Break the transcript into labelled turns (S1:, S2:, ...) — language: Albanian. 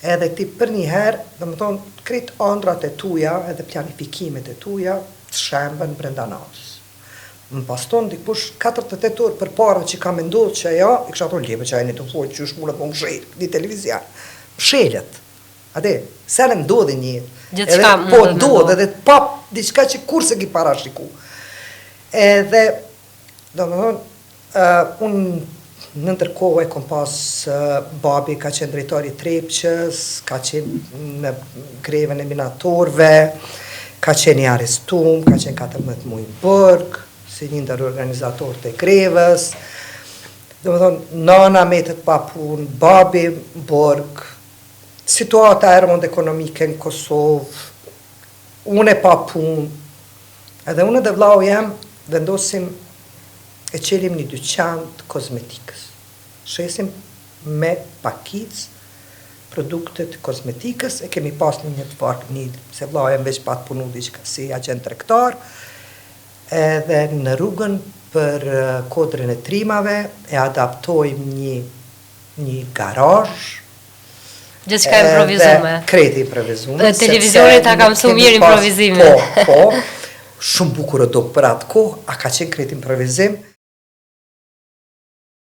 S1: edhe ti për një herë, dhe më thonë, kretë ëndrat e tuja, edhe planifikimet e tuja, të shembën brenda natës. Më paston dikush 48 orë për para që ka menduar që ajo, i kësha thonë libe që ajo një të folë që është mullet më mshelë, një televizion. Mshelet. Ade, se në ndodhe një.
S2: Gjithçka
S1: po ndodhe, edhe të pap, diçka që kurse ki parashiku. Edhe, do më thonë, unë në ndërkohë e kom pas babi ka qenë drejtori Trepqës, ka qenë në grevën e minatorve, ka qenë i arrestum, ka qenë 14 muaj në burg, si një ndër organizatorët e grevës, do më thonë, nana metet pa punë, babi në burg, situata e rëndë ekonomike në Kosovë, unë e pa punë, edhe unë dhe vlau jem, vendosim e qelim një dyqan të kozmetikës. Shesim me pakic produktet kozmetikës, e kemi pas një të farkë një, se vlau jem veç pa të punu diqka si agent tregtar, edhe në rrugën për Kodrën e Trimave e adaptojmë një garazh.
S2: Gjithçka improvizume.
S1: Kreti improvizume.
S2: Televizionit ta ka mësuar mirë improvizimin.
S1: Po, shumë bukur do për atë kohë, a ka qenë kreti improvizim.